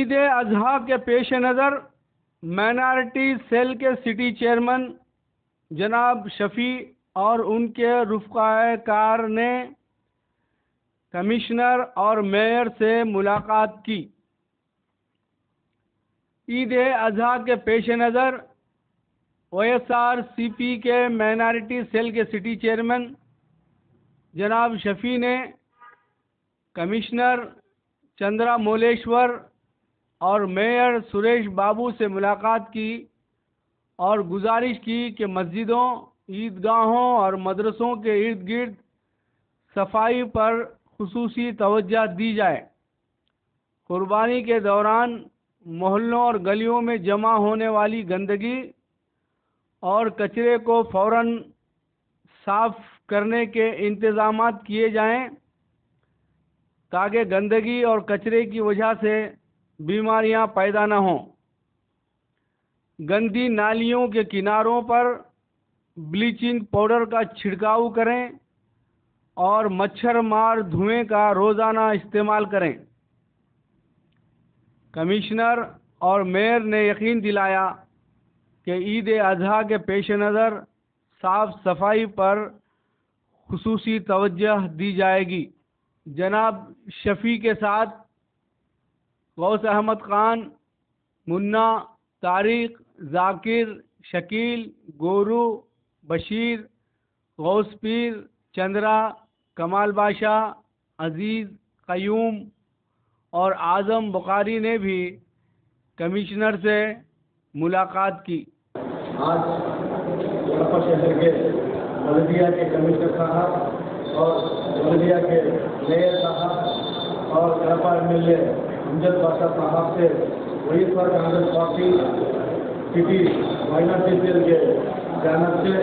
عید اضحیٰ کے پیش نظر مائنارٹی سیل کے سٹی چیئرمین جناب شفیع اور ان کے رفقائے کار نے کمشنر اور میئر سے ملاقات کی۔ عید اضحیٰ کے پیش نظر OSRCP کے مائنارٹی سیل کے سٹی چیئرمین جناب شفیع نے کمشنر چندرا مولیشور اور میئر سریش بابو سے ملاقات کی اور گزارش کی کہ مسجدوں، عیدگاہوں اور مدرسوں کے ارد گرد صفائی پر خصوصی توجہ دی جائے۔ قربانی کے دوران محلوں اور گلیوں میں جمع ہونے والی گندگی اور کچرے کو فوراً صاف کرنے کے انتظامات کیے جائیں تاکہ گندگی اور کچرے کی وجہ سے بیماریاں پیدا نہ ہوں۔ گندی نالیوں کے کناروں پر بلیچنگ پاؤڈر کا چھڑکاؤ کریں اور مچھر مار دھوئیں کا روزانہ استعمال کریں۔ کمشنر اور میئر نے یقین دلایا کہ عید اضحیٰ کے پیش نظر صاف صفائی پر خصوصی توجہ دی جائے گی۔ جناب شفیع کے ساتھ غوث احمد خان، منا، طارق، ذاکر، شکیل، گورو، بشیر، غوث پیر، چندرا، کمال بادشاہ، عزیز، قیوم اور اعظم بخاری نے بھی کمشنر سے ملاقات کی۔ آج کڑپا شہر کے بلدیہ کے کمشنر صاحب اور بلدیہ کے میئر صاحب اور کڑپا MLA امجد بادشاہ صاحب سے OSR Congress party city minority cell کے جانب سے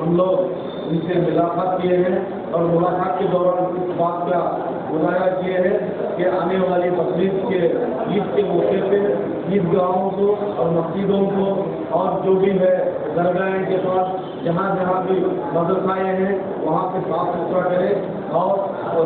ہم لوگ ان سے ملاقات کیے ہیں اور ملاقات کے دوران اس بات کا مظاہرہ کیے ہیں کہ آنے والی بقرعید کے عید کے موقع پہ عیدگاہوں کو اور مسجدوں کو اور جو بھی ہے درگاہیں کے پاس جہاں جہاں بھی مدرسائیں ہیں وہاں پہ صاف ستھرا کریں اور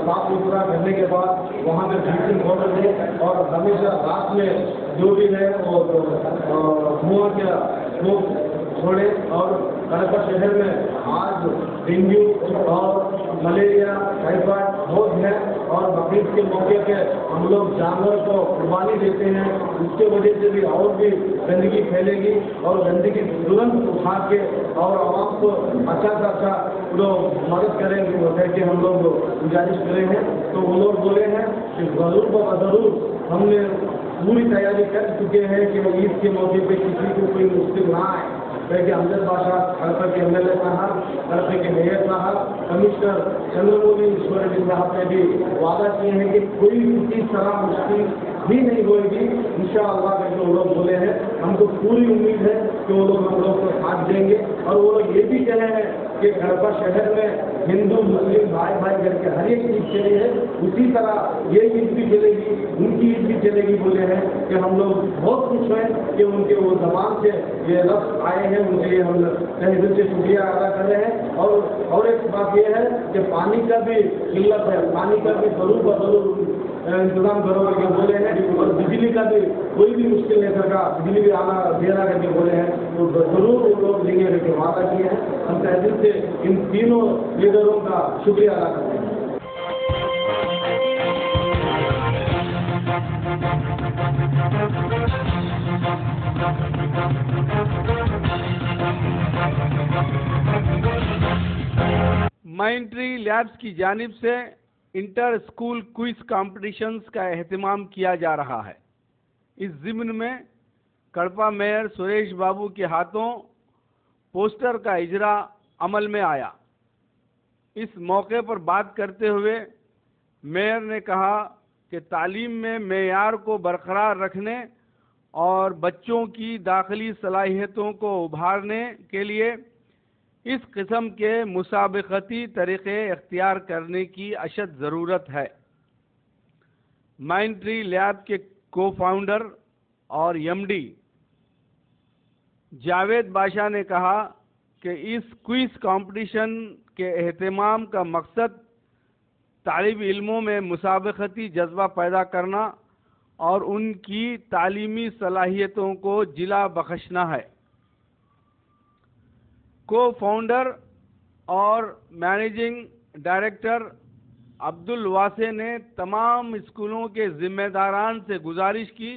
صاف ستھرا کرنے کے بعد وہاں پہ بلیچنگ پاؤڈر دیں اور ہمیشہ رات میں جو بھی ہے وہ دھواں کا چھوڑے۔ اور کڑپا شہر میں آج ڈینگو اور ملیریا، ٹائیفائڈ بہت ہے اور بقرعید کے موقع پہ ہم لوگ جانور کو قربانی دیتے ہیں، اس کی وجہ سے بھی اور بھی گندگی پھیلے گی اور گندگی ترنت اٹھا کے اور عوام کو اچھا سے اچھا لوگ مدد کریں گے وہ کہہ کے ہم لوگ گزارش کرے ہیں۔ تو وہ لوگ بولے ہیں کہ ضرور و ضرور ہم نے پوری تیاری کر چکے ہیں کہ وہ عید کے موقع پہ کسی کو کوئی مشکل نہ آئے۔ کہ امجد بادشاہ، کڑپا کے MLA صاحب، کڑپا کے میئر صاحب، کمشنر چندرا مولیشور صاحب نے بھی وعدہ کیے ہیں کہ کوئی کسی طرح مشکل بھی نہیں ہوئے گی انشاءاللہ کہ جو لوگ بولے ہیں۔ ہم کو پوری امید ہے کہ وہ لوگ ہم لوگ کو ساتھ دیں گے اور وہ لوگ یہ بھی کہہ رہے ہیں کہ کڑپا شہر میں ہندو مسلم بھائی کر کے ہر ایک عید چلی ہے، اسی طرح یہ عید بھی چلے گی، ان کی عید بھی چلے گی۔ بولے ہیں کہ ہم لوگ بہت خوش ہیں کہ ان کے وہ زبان سے یہ لفظ آئے ہیں، ان کے لیے ہم تہ دل سے شکریہ ادا کر رہے ہیں۔ اور ایک بات یہ ہے کہ پانی کا بھی قلت ہے، پانی کا بھی ضرور انتظام کرو کر کے بولے ہیں اور بجلی کا بھی کوئی بھی مشکل نہیں سکا، بجلی بھی آنا دینا کر کے بولے ہیں تو ضرور وہ لوگ دیں گے کر کے وعدہ کیے ہیں۔ ہم تہ دل سے ان تینوں لیڈروں کا شکریہ ادا کرتے ہیں۔ مائنٹری لیبس کی جانب سے انٹر اسکول کوئز کمپٹیشنز کا اہتمام کیا جا رہا ہے۔ اس ضمن میں کڑپا میئر سریش بابو کے ہاتھوں پوسٹر کا اجرا عمل میں آیا۔ اس موقع پر بات کرتے ہوئے میئر نے کہا کہ تعلیم میں معیار کو برقرار رکھنے اور بچوں کی داخلی صلاحیتوں کو ابھارنے کے لیے اس قسم کے مسابقتی طریقے اختیار کرنے کی اشد ضرورت ہے۔ مائنٹری لیب کے کو فاؤنڈر اور MD جاوید بادشاہ نے کہا کہ اس کوئز کمپٹیشن کے اہتمام کا مقصد طالب علموں میں مسابقتی جذبہ پیدا کرنا اور ان کی تعلیمی صلاحیتوں کو جلا بخشنا ہے۔ کو فاؤنڈر اور مینیجنگ ڈائریکٹر عبد الواسع نے تمام اسکولوں کے ذمہ داران سے گزارش کی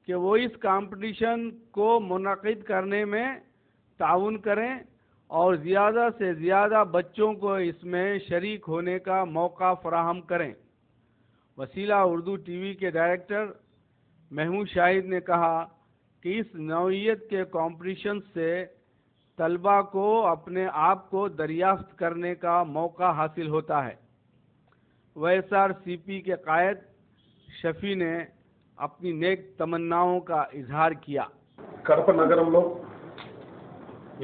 کہ وہ اس کمپٹیشن کو منعقد کرنے میں تعاون کریں اور زیادہ سے زیادہ بچوں کو اس میں شریک ہونے کا موقع فراہم کریں۔ وسیلہ اردو ٹی وی کے ڈائریکٹر محمود شاہد نے کہا کہ اس نوعیت کے کمپٹیشن سے طلباء کو اپنے آپ کو دریافت کرنے کا موقع حاصل ہوتا ہے۔ YSRCP کے قائد شفیع نے اپنی نیک تمناؤں کا اظہار کیا۔ కడప నగరంలో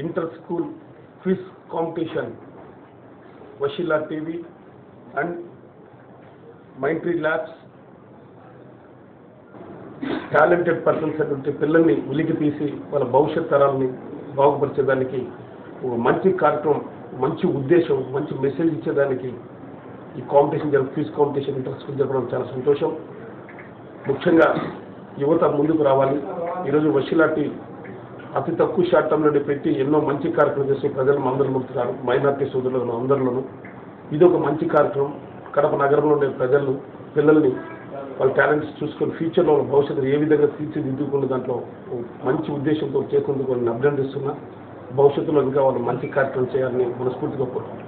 ఇంటర్ స్కూల్ క్విజ్ కాంపిటీషన్ వషీలా TV and Mindtree labs talented persons అటువంటి పిల్లల్ని ఉలికి తీసి వాళ్ళ భవిష్యత్ తరాలని బాగుపరిచేదానికి ఒక మంచి కార్యక్రమం, మంచి ఉద్దేశం, మంచి మెసేజ్ ఇచ్చేదానికి ఈ competition quiz competition inter school జరపడం చాలా సంతోషం। ముఖ్యంగా యువత ముందుకు రావాలి। ఈరోజు వషీలాటి అతి తక్కువ షార్ట్ టర్మ్లో పెట్టి ఎన్నో మంచి కార్యక్రమం చేసి ప్రజలు అందరూ ముందుకున్నారు, మైనార్టీ సోదరులను అందరిలోనూ ఇది ఒక మంచి కార్యక్రమం। కడప నగరంలో ఉండే ప్రజలు పిల్లల్ని వాళ్ళ టాలెంట్స్ చూసుకొని ఫ్యూచర్లో భవిష్యత్తులో ఏ విధంగా తీర్చిదిద్దుకున్న దాంట్లో మంచి ఉద్దేశంతో చేసేందుకు వాళ్ళని అభినందిస్తున్నా। భవిష్యత్తులో ఇంకా వాళ్ళు మంచి కార్యక్రమం చేయాలని మనస్ఫూర్తిగా కోరుకుంటున్నాను।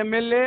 MLA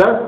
10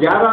11